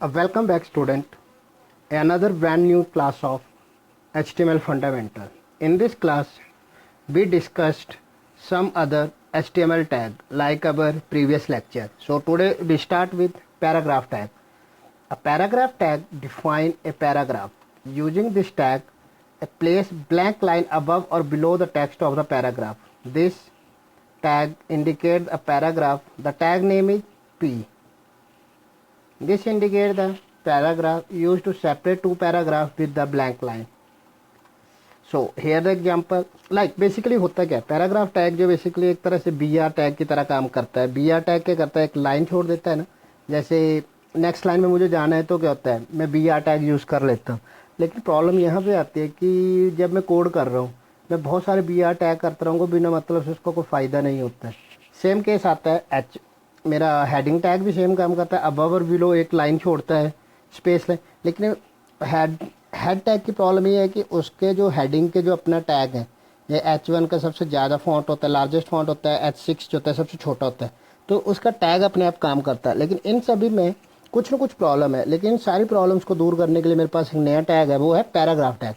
Welcome back student, another brand new class of HTML fundamental. In this class we discussed some other HTML tag like our previous lecture. So today we start with paragraph tag. A paragraph tag defines a paragraph. Using this tag, place blank line above or below the text of the paragraph. This tag indicates a paragraph. The tag name is P. This indicates the paragraph used to separate two paragraphs with the blank line. So here the example, like basically होता क्या है, paragraph tag जो basically एक तरह से B R tag की तरह काम करता है. बी आर टैग क्या करता है, एक लाइन छोड़ देता है ना. जैसे नेक्स्ट लाइन में मुझे जाना है तो क्या होता है, मैं बी आर टैग यूज़ कर लेता हूँ. लेकिन प्रॉब्लम यहाँ पे आती है कि जब मैं कोड कर रहा हूँ मैं बहुत सारे बी आर टैग करता रहूँगा बिना मतलब से उसका कोई फ़ायदा नहीं होता है. सेम केस आता है एच. मेरा हेडिंग टैग भी सेम काम करता है, अबव और बिलो एक लाइन छोड़ता है, स्पेस लाइन. लेकिन हेड टैग की प्रॉब्लम ये है कि उसके जो हेडिंग के जो अपना टैग है, ये H1 का सबसे ज़्यादा फॉन्ट होता है, लार्जेस्ट फॉन्ट होता है, H6 जो होता है सबसे छोटा होता है, तो उसका टैग अपने आप काम करता है. लेकिन इन सभी में कुछ ना कुछ प्रॉब्लम है. लेकिन इन सारी प्रॉब्लम्स को दूर करने के लिए मेरे पास एक नया टैग है, वो है paragraph tag.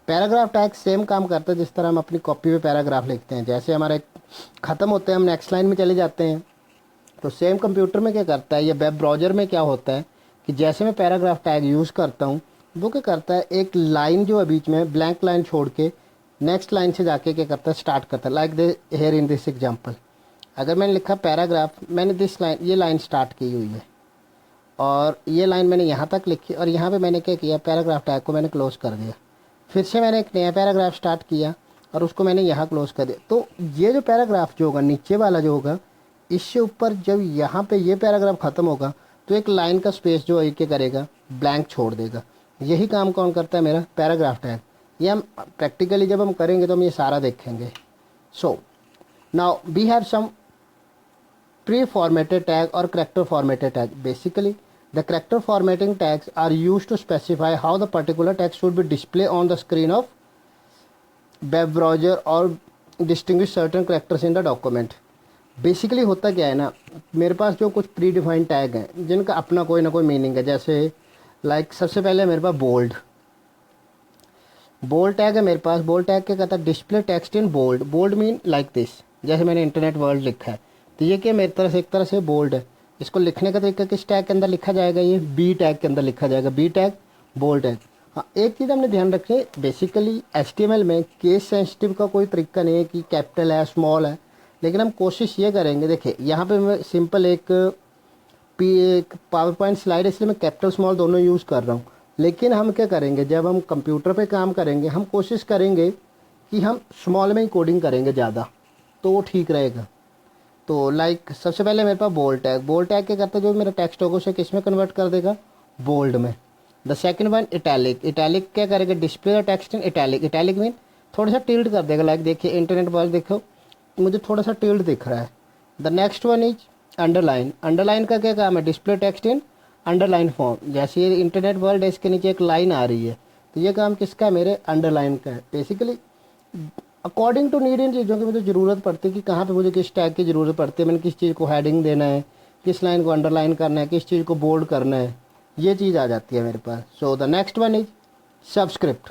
Paragraph tag same काम करता है जिस तरह हम अपनी कॉपी में पैराग्राफ लिखते हैं. जैसे हमारे ख़त्म होते हैं, हम नेक्स्ट लाइन में चले जाते हैं, तो सेम कंप्यूटर में क्या करता है, या वेब ब्राउज़र में क्या होता है कि जैसे मैं पैराग्राफ टैग यूज़ करता हूँ, वो क्या करता है, एक लाइन जो है बीच में ब्लैंक लाइन छोड़ के नेक्स्ट लाइन से जाके क्या करता है, स्टार्ट करता है. Like the here in this example, अगर मैंने लिखा पैराग्राफ, मैंने दिस लाइन, ये लाइन स्टार्ट की हुई है और ये लाइन मैंने यहाँ तक लिखी और यहाँ पे मैंने क्या किया, पैराग्राफ टैग को मैंने क्लोज कर दिया. फिर से मैंने एक नया पैराग्राफ स्टार्ट किया और उसको मैंने यहाँ क्लोज कर दिया. तो ये जो पैराग्राफ जो होगा, नीचे वाला जो होगा, इससे ऊपर जब यहाँ पे ये पैराग्राफ ख़त्म होगा तो एक लाइन का स्पेस जो है क्या करेगा, ब्लैंक छोड़ देगा. यही काम कौन करता है, मेरा पैराग्राफ टैग. ये हम प्रैक्टिकली जब हम करेंगे तो हम ये सारा देखेंगे. So now we have some pre formatted tag और character formatted tag. Basically the character formatting tags are used to specify how the particular tag should be display on the screen of web browser और distinguish certain characters in the document. Basically होता क्या है ना, मेरे पास जो कुछ pre defined tag हैं जिनका अपना कोई ना कोई मीनिंग है. जैसे लाइक सबसे पहले मेरे पास बोल्ड टैग है मेरे पास. बोल्ड टैग क्या कहता है, display text in bold. Bold mean like this. जैसे मैंने इंटरनेट वर्ल्ड लिखा है तो ये क्या मेरी तरफ से एक तरह से बोल्ड है. इसको लिखने का तरीका किस टैग के अंदर लिखा जाएगा, ये बी टैग के अंदर लिखा जाएगा. B tag, bold tag. हाँ, एक चीज़ हमने ध्यान रखें, बेसिकली HTML में केस सेंसिटिव का कोई तरीका नहीं है कि कैपिटल है स्मॉल है. लेकिन हम कोशिश ये करेंगे, देखिए यहाँ पे मैं सिंपल एक पावर पॉइंट स्लाइड, इसलिए मैं कैपिटल स्मॉल दोनों यूज़ कर रहा हूँ. लेकिन हम क्या करेंगे, जब हम कंप्यूटर पे काम करेंगे हम कोशिश करेंगे कि हम स्मॉल में ही कोडिंग करेंगे ज़्यादा, तो वो ठीक रहेगा. तो लाइक सबसे पहले मेरे पास बोल्ड टैग. बोल्ड टैग क्या करता है, जो मेरा टेक्स्ट होगा उसे किस में कन्वर्ट कर देगा, बोल्ड में. The second one italic. Italic क्या करेगा, display the text in italic. Italic mean थोड़ा सा टिल्ड कर देगा. लाइक देखिए इंटरनेट वर्ल्ड देखो, मुझे थोड़ा सा टिल्ड दिख रहा है. The next one is underline. Underline का क्या काम है, डिस्प्ले टेक्स्ट इन अंडरलाइन फॉर्म. जैसे ये इंटरनेट वर्ल्ड है, इसके नीचे एक लाइन आ रही है, तो ये काम किसका है, मेरे अंडरलाइन का है. बेसिकली अकॉर्डिंग टू नीड इन चीज़ों की मुझे ज़रूरत पड़ती है कि कहाँ पे मुझे किस टैग की ज़रूरत पड़ती है. मैंने किस चीज़ को हेडिंग देना है, किस लाइन को अंडरलाइन करना है, किस चीज़ को बोल्ड करना है, ये चीज़ आ जाती है मेरे पास. So the next one is subscript.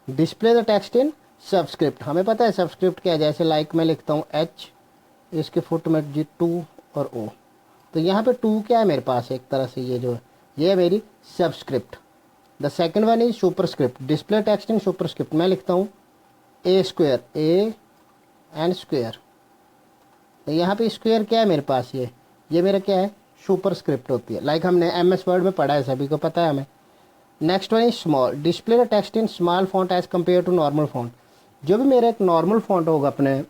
Display the text in subscript. हमें पता है सबस्क्रिप्ट क्या है. जैसे लाइक मैं लिखता हूँ H, इसके फुट में जी 2 और O, तो यहाँ पे 2 क्या है मेरे पास, एक तरह से ये जो है ये है मेरी subscript. The second one is superscript. Display text in superscript. मैं लिखता हूँ A square, A and square, तो यहाँ पे स्क्वेयर क्या है मेरे पास, ये मेरा क्या है, सुपरस्क्रिप्ट होती है. लाइक हमने MS वर्ड में पढ़ा है, सभी को पता है हमें. Next one is small. Display the text in small font as compare to normal font. जो भी मेरा एक नॉर्मल फॉन्ट होगा अपने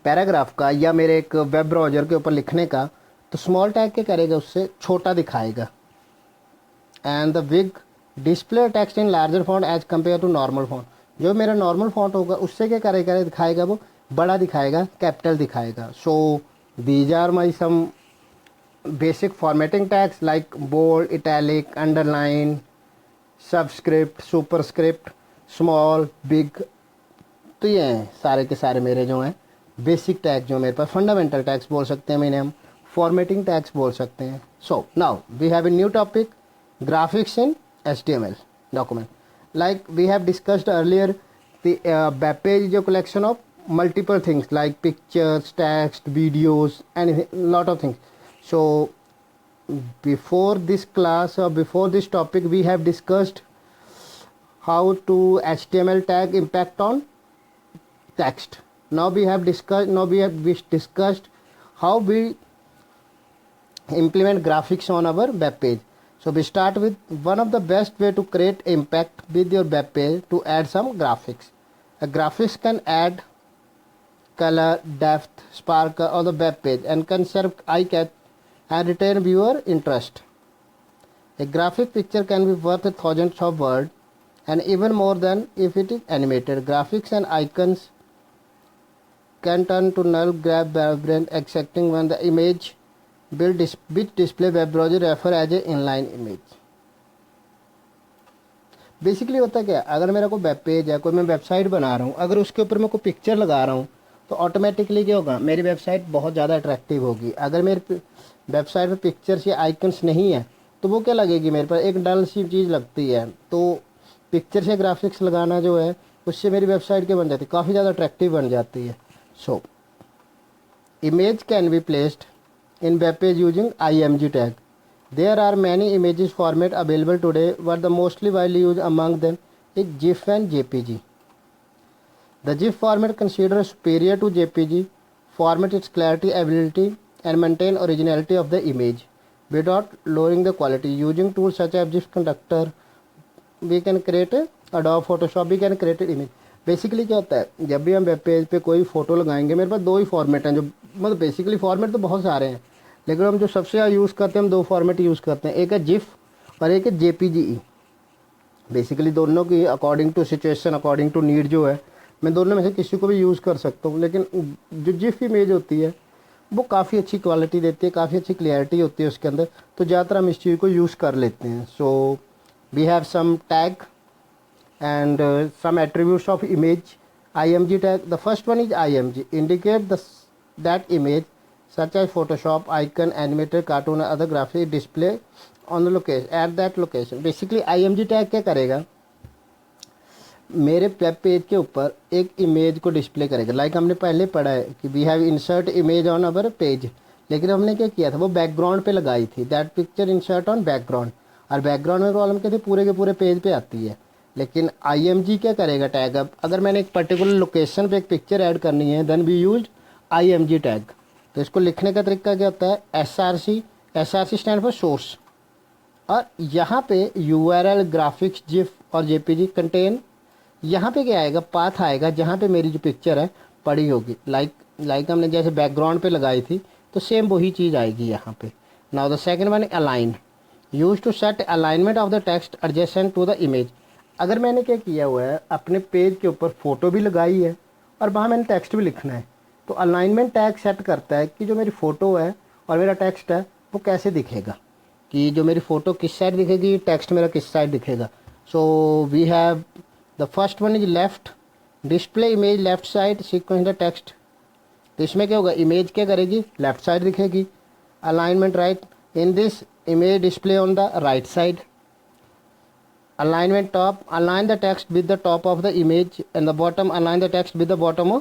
पैराग्राफ का या मेरे एक वेब ब्राउज़र के ऊपर लिखने का, तो स्मॉल टैग क्या करेगा, उससे छोटा दिखाएगा. And the big display text in larger font as compare to normal font. जो मेरा नॉर्मल फॉन्ट होगा उससे क्या करेगा, दिखाएगा, वो बड़ा दिखाएगा, कैपिटल दिखाएगा. So these are my some basic formatting tags like bold, italic, underline, subscript, superscript, small, big. तो ये हैं सारे के सारे मेरे जो हैं बेसिक टैग, जो मेरे पास फंडामेंटल टैग्स बोल सकते हैं. मैंने हम फॉर्मेटिंग टैग्स बोल सकते हैं. So now we have a new topic, graphics in HTML document. Like we have discussed earlier, the web page is a collection of multiple things like pictures, text, videos, anything, lot of things. So before this class or before this topic, we have discussed how to HTML tag impact on text. Now we have discussed how we implement graphics on our web page. So we start with one of the best way to create impact with your web page to add some graphics. A graphics can add color, depth, sparkle on the web page and can serve eye catch and retain viewer interest. A graphic picture can be worth thousands of words and even more than if it is animated. Graphics and icons can turn to null grab vibrant accepting when the image which display web browser refer as a inline image. Basically होता क्या है, अगर मेरा कोई web page है, कोई मैं website बना रहा हूँ, अगर उसके ऊपर मैं कोई पिक्चर लगा रहा हूँ तो ऑटोमेटिकली क्या होगा, मेरी वेबसाइट बहुत ज़्यादा अट्रैक्टिव होगी. अगर मेरी वेबसाइट में पिक्चर्स या आइकन्स नहीं है तो वो क्या लगेगी, मेरे पास एक डल सी चीज़ लगती है. तो पिक्चर से ग्राफिक्स लगाना जो है उससे मेरी वेबसाइट क्या बन जाती है, काफ़ी ज़्यादा अट्रैक्टिव बन जाती है. So image can be placed in web page using IMG tag. There are many images format available today, but the mostly widely used among them is GIF and JPG. The GIF format considered superior to JPG format, its clarity, ability, and maintain originality of the image without lowering the quality. Using tools such as GIF Conductor, we can create Adobe Photoshop, we can create an image. Basically क्या होता है, जब भी हम web page पे कोई photo लगाएंगे, मेरे पास दो ही फॉर्मेट हैं, जो मतलब बेसिकली फॉर्मेट तो बहुत सारे हैं, लेकिन हम जो सबसे ज़्यादा यूज़ करते हैं, हम दो फॉर्मेट यूज़ करते हैं, एक है जिफ और एक है JPG. बेसिकली दोनों की according to situation, according to need जो है, मैं दोनों में से किसी को भी यूज़ कर सकता हूँ. लेकिन जो जिफ इमेज होती है वो काफ़ी अच्छी क्वालिटी देती है, काफ़ी अच्छी क्लियरिटी होती है उसके अंदर, तो ज़्यादातर हम इस चीज़ को यूज़ कर लेते हैं. So we have some tag and some attributes of image. IMG tag, the first one is IMG, indicate that image such as Photoshop, icon, animated, cartoon or other graphic display on the location at that location. Basically IMG tag क्या करेगा, मेरे web page के ऊपर एक image को display करेगा. Like हमने पहले पढ़ा है कि we have insert image on our page, लेकिन हमने क्या किया था, वो बैकग्राउंड पे लगाई थी, that picture insert on background. और बैकग्राउंड में प्रॉब्लम क्या थी, पूरे के पूरे पेज पे आती है. लेकिन IMG क्या करेगा टैग, अब अगर मैंने एक पर्टिकुलर लोकेशन पे एक पिक्चर ऐड करनी है, then we use IMG tag. तो इसको लिखने का तरीका क्या होता है, SRC स्टैंड फॉर सोर्स, और यहाँ पे URL, ग्राफिक्स, जिफ और JPG कंटेन, यहाँ पे क्या आएगा, पाथ आएगा जहाँ पे मेरी जो पिक्चर है पड़ी होगी. लाइक हमने जैसे बैकग्राउंड पे लगाई थी तो सेम वही चीज़ आएगी यहाँ पे. Now the second one align, use to set alignment of the text adjacent to the image. अगर मैंने क्या किया हुआ है, अपने पेज के ऊपर फ़ोटो भी लगाई है और वहाँ मैंने टेक्स्ट भी लिखना है, तो अलाइनमेंट टैग सेट करता है कि जो मेरी फ़ोटो है और मेरा टेक्स्ट है वो कैसे दिखेगा, कि जो मेरी फ़ोटो किस साइड दिखेगी, टेक्स्ट मेरा किस साइड दिखेगा. So we have the first one is left, display image left side, sequence the text. तो इसमें क्या होगा, इमेज क्या करेगी, लेफ्ट साइड दिखेगी. Alignment right, in this image display on the right side. Alignment top, align the text with the top of the image, and the bottom align the text with the bottom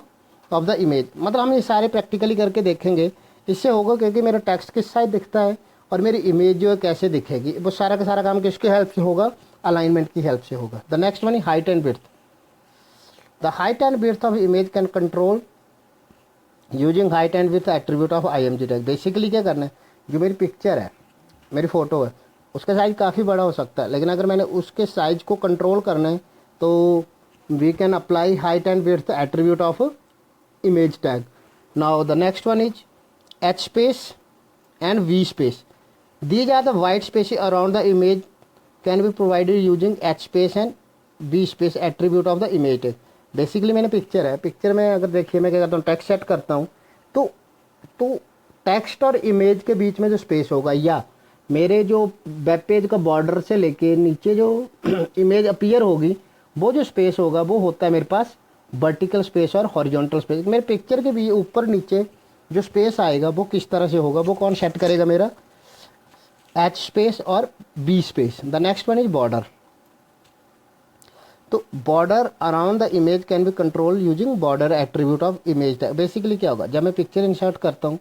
of the image. मतलब हम ये सारे practically करके देखेंगे. इससे होगा क्योंकि मेरा टेक्स्ट किस साइड दिखता है और मेरी इमेज जो है कैसे दिखेगी, वो सारा का सारा काम किसकी हेल्प से होगा, अलाइनमेंट की हेल्प से होगा. The next one is height and width. The height and width of image can control using height and width attribute of IMG tag. Basically क्या करना है, जो मेरी पिक्चर है, मेरी फ़ोटो है, उसका साइज़ काफ़ी बड़ा हो सकता है, लेकिन अगर मैंने उसके साइज़ को कंट्रोल करना है तो we can apply height and width attribute of image tag. Now the next one is H space and V space. These are the white spaces around the image can be provided using H space and V space attribute of the image tag. Basically मैंने picture है, picture में अगर देखिए मैं क्या करता हूँ, text set करता हूँ, तो टेक्स्ट और इमेज के बीच में जो स्पेस होगा, या मेरे जो वेब पेज का बॉर्डर से लेके नीचे जो इमेज अपीयर होगी, वो जो स्पेस होगा वो होता है मेरे पास वर्टिकल स्पेस और हॉरिजॉन्टल स्पेस. मेरे पिक्चर के भी ऊपर नीचे जो स्पेस आएगा वो किस तरह से होगा, वो कौन सेट करेगा, मेरा एच स्पेस और B space. The next one is border. तो border around the image can be control using border attribute of image tag. Basically क्या होगा, जब मैं पिक्चर इंसर्ट करता हूँ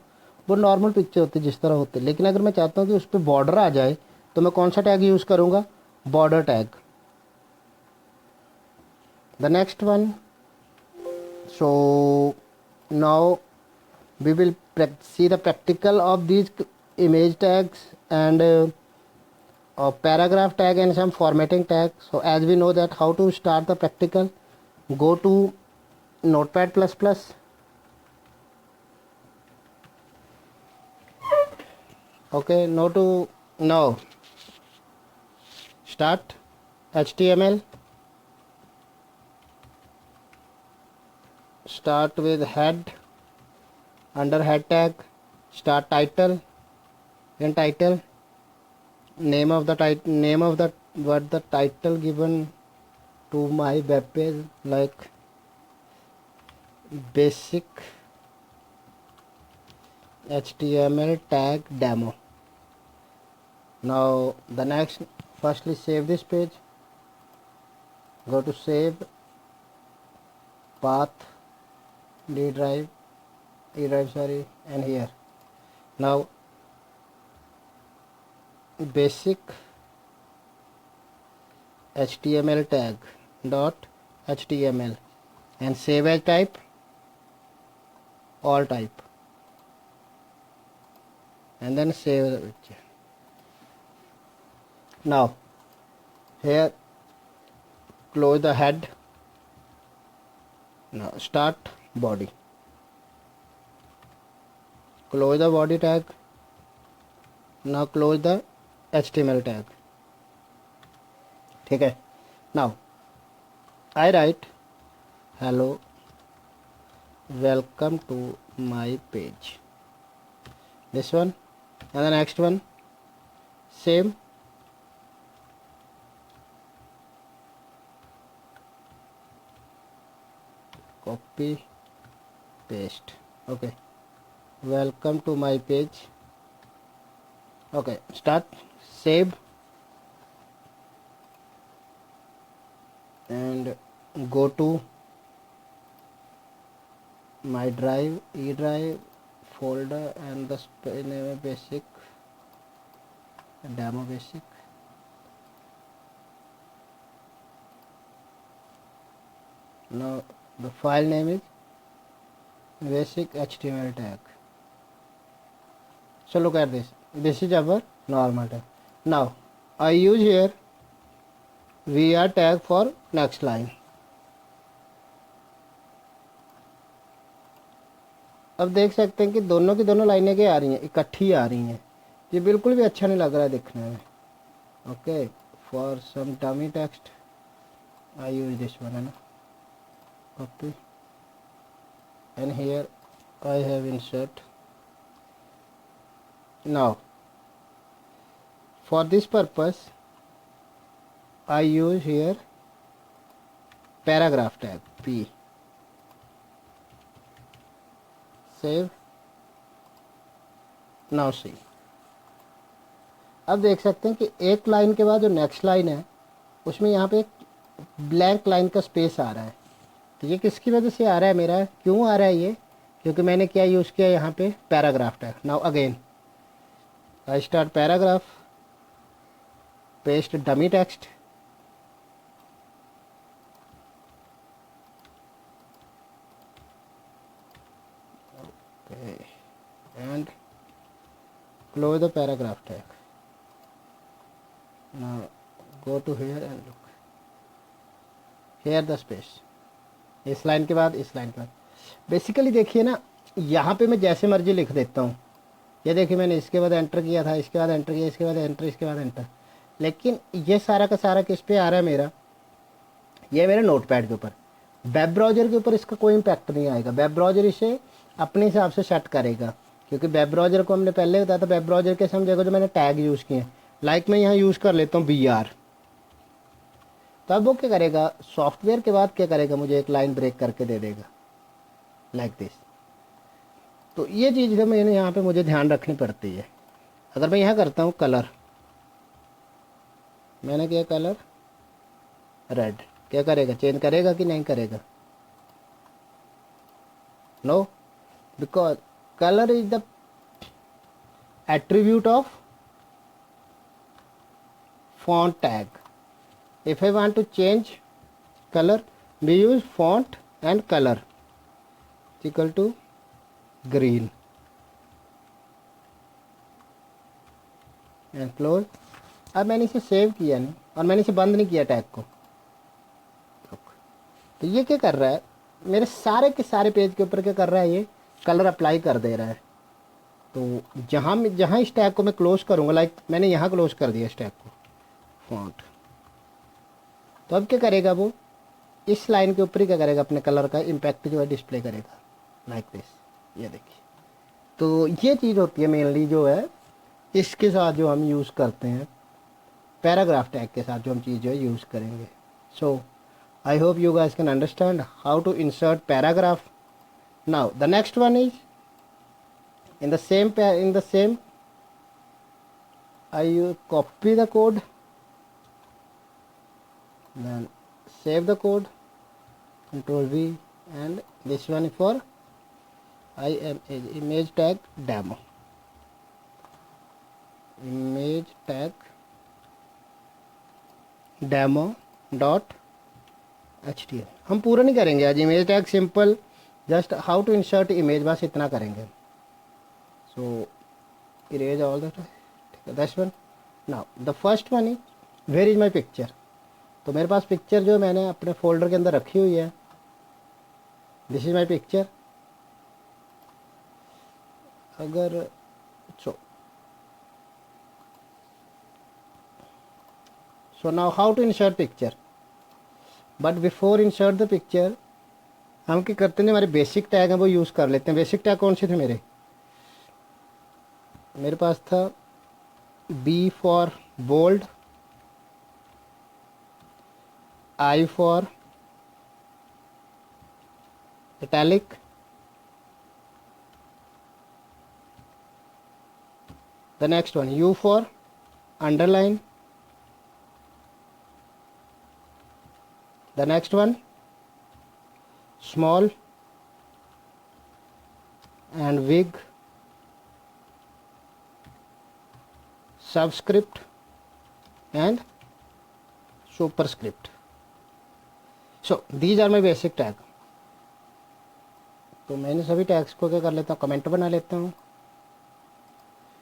वो नॉर्मल पिक्चर होती है जिस तरह होते हैं, लेकिन अगर मैं चाहता हूँ कि उस पर बॉर्डर आ जाए तो मैं कौन सा टैग यूज़ करूँगा, border tag. The next one, so now we will see the practical of these image tags and paragraph tag and some formatting tag. So as we know that how to start the practical, go to notepad plus plus, okay, now start HTML, start with head, under head tag start title, in title name of the what the title given to my web page, like basic HTML tag demo. Now the next, firstly save this page, go to save, path, D drive, sorry, and here now basic HTML tag dot HTML and save as type all type, and then save the picture. Now here close the head, now start body, close the body tag, now close the HTML tag, ठीक है। now I write hello welcome to my page, this one, and the next one same, copy paste, okay, welcome to my page, okay, start, save, and go to my drive, E drive folder, and the name basic demo basic, now the file name is basic HTML tag. So look at this is our normal tag. Now I use here VR tag for next line. अब देख सकते हैं कि दोनों की दोनों लाइनें क्या आ रही हैं, इकट्ठी आ रही हैं, ये बिल्कुल भी अच्छा नहीं लग रहा है दिखने में। Okay, for some dummy text I use this one, है ना, copy, and here I have insert. Now for this purpose I use here paragraph tag P, save, now see, अब देख सकते हैं कि एक लाइन के बाद जो नेक्स्ट लाइन है उसमें यहाँ पे एक ब्लैंक लाइन का स्पेस आ रहा है। तो ये किसकी वजह से आ रहा है, मेरा क्यों आ रहा है ये, क्योंकि मैंने क्या यूज़ किया यहाँ पे, paragraph tag. Now again I start paragraph, paste dummy text, okay, and close the paragraph tag. Now go to here and look here the space, इस लाइन के बाद इस लाइन के बाद। बेसिकली देखिए ना, यहाँ पे मैं जैसे मर्जी लिख देता हूँ, ये देखिए मैंने इसके बाद एंटर किया था, इसके बाद एंटर किया, इसके बाद एंटर, इसके बाद एंटर, लेकिन ये सारा का सारा किस पे आ रहा है मेरा, ये मेरे नोटपैड के ऊपर। वेब ब्राउज़र के ऊपर इसका कोई इम्पैक्ट नहीं आएगा, वेब ब्राउज़र इसे अपने हिसाब से सेट करेगा, क्योंकि वेब ब्राउज़र को हमने पहले बताया था, वेब ब्राउज़र के सम जगह जो मैंने टैग यूज़ किए हैं, लाइक मैं यहाँ यूज़ कर लेता हूँ VR, तो अब वो क्या करेगा, सॉफ्टवेयर के बाद क्या करेगा, मुझे एक लाइन ब्रेक करके दे देगा, लाइक दिस। तो ये चीज़ जो मैंने यहाँ पे मुझे ध्यान रखनी पड़ती है। अगर मैं यहाँ करता हूँ कलर, मैंने किया कलर रेड, क्या करेगा, चेंज करेगा कि नहीं करेगा? No, because colour is the attribute of font tag. If I want to change color, we use font and color equal to green and close. अब मैंने इसे सेव किया नहीं और मैंने इसे बंद नहीं किया टैग को, तो ये क्या कर रहा है, मेरे सारे के सारे पेज के ऊपर क्या कर रहा है, ये कलर अप्लाई कर दे रहा है। तो जहाँ इस टैग को मैं क्लोज करूँगा, लाइक मैंने यहाँ क्लोज कर दिया इस टैग को फॉन्ट, तो अब क्या करेगा वो, इस लाइन के ऊपर ही क्या करेगा, अपने कलर का इम्पैक्ट जो है डिस्प्ले करेगा, लाइक दिस। ये देखिए, तो ये चीज़ होती है मेनली जो है इसके साथ जो हम यूज़ करते हैं, पैराग्राफ टैग के साथ जो हम चीज़ जो है यूज़ करेंगे। So I hope you guys can understand how to insert paragraph. Now the next one is in the same I copy the code, then save the code, Ctrl V, and this one for image tag demo, image tag demo dot html। हम पूरा नहीं करेंगे आज, image tag simple just how to insert image, बस इतना करेंगे। So erase all that, that's one। Now the first one is where is my picture। तो मेरे पास पिक्चर जो मैंने अपने फोल्डर के अंदर रखी हुई है, दिस इज माई पिक्चर। अगर so now how to insert picture, but before insert the picture हम क्या करते हैं, हमारे बेसिक टैग हैं वो यूज़ कर लेते हैं। बेसिक टैग कौन से थे मेरे पास था B for bold, I for italic, the next one U for underline, the next one small and big, subscript and superscript। so these are my basic tag। तो मैंने सभी टैग्स को क्या कर लेता हूँ, कमेंट बना लेता हूँ।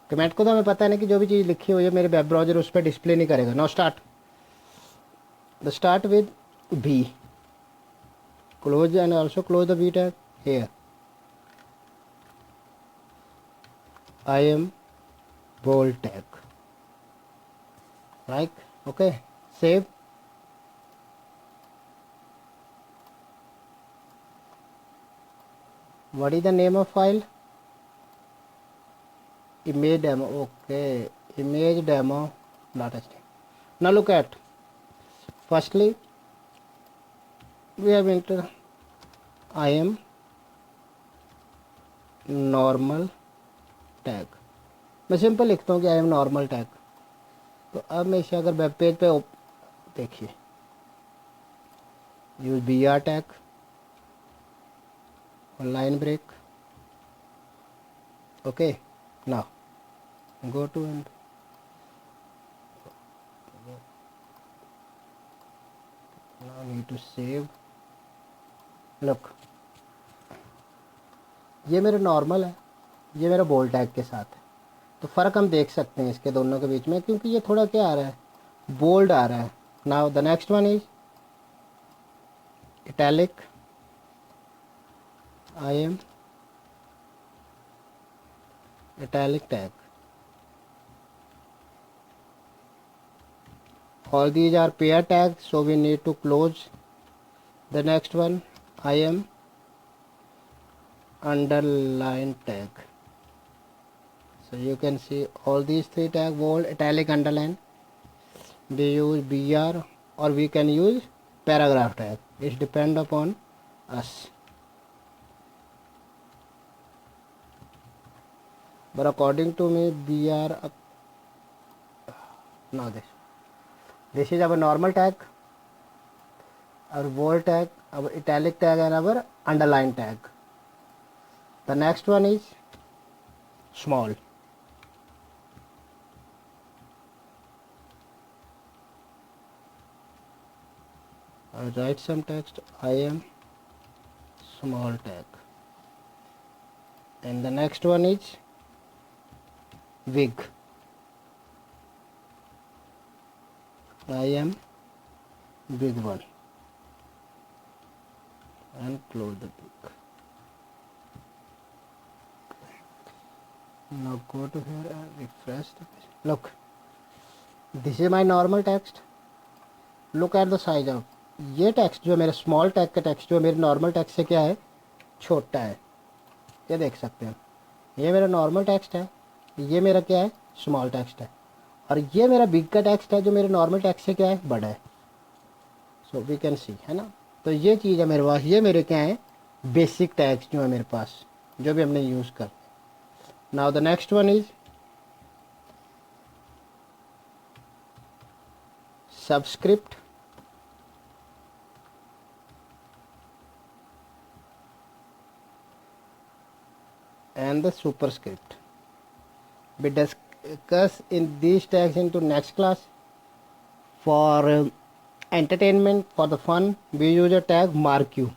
कमेंट को तो हमें पता है ना कि जो भी चीज़ लिखी हुई है मेरे वेब ब्राउज़र उस पर डिस्प्ले नहीं करेगा। Now start with B, close and also close the B tag here। I am bold tag, like okay, save। what is the name of file, image demo, okay, image demo .html। now look at, firstly we have entered I am normal tag। मैं simple लिखता हूँ कि I am normal tag. तो अब मैं इसे अगर web page पे देखिए, use BR tag, line break, okay. Now go to and now need to save. Look, ये मेरा नॉर्मल है, ये मेरा बोल्ड टैग के साथ है। तो फ़र्क हम देख सकते हैं इसके दोनों के बीच में, क्योंकि ये थोड़ा क्या आ रहा है, बोल्ड आ रहा है। Now the next one is italic, I am italic tag। all these are pair tags, so we need to close the next one। I am underline tag, so you can see all these three tag, bold, italic, underline। we use BR or we can use paragraph tag, it depend upon us। but according to me we are now this is our normal tag, our bold tag, our italic tag, and our underline tag. The next one is small. I'll write some text. I am small tag. And the next one is wig. I am big one. And close the wig. Now go to here and refresh the page. Look, this is my normal text. Look at the size of ये text जो मेरा small tag का text जो मेरे normal text से क्या है, छोटा है। ये देख सकते हैं, ये मेरा नॉर्मल टेक्स्ट है, ये मेरा क्या है, स्मॉल टेक्स्ट है, और ये मेरा बिग का टेक्स्ट है जो मेरे नॉर्मल टेक्स्ट से क्या है, बड़ा है। सो वी कैन सी, है ना। तो ये चीज़ है मेरे पास, ये मेरे क्या है, बेसिक टैग्स जो है मेरे पास, जो भी हमने यूज़ कर। Now the next one is subscript and the superscript. We discuss in these tags into next class. For entertainment, for the fun, we use a tag mark you.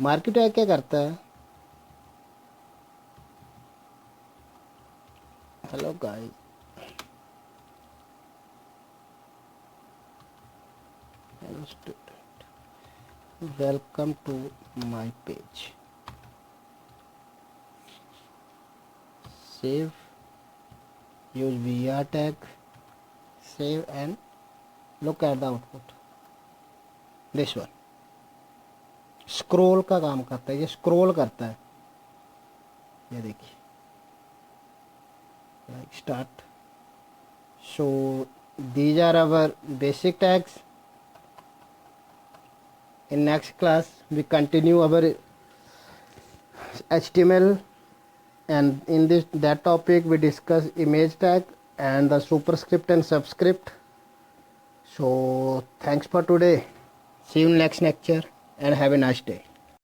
mark you tag क्या करता है? Hello guys. Hello student, welcome to my page. Save, use VR tag, save and look at the output. This one scroll का काम करता है, ये scroll करता है, ये देखिए, like start. So these are our basic tags. In next class we continue our HTML, and in that topic we discuss image tag and the superscript and subscript. So thanks for today. See you in next lecture and have a nice day.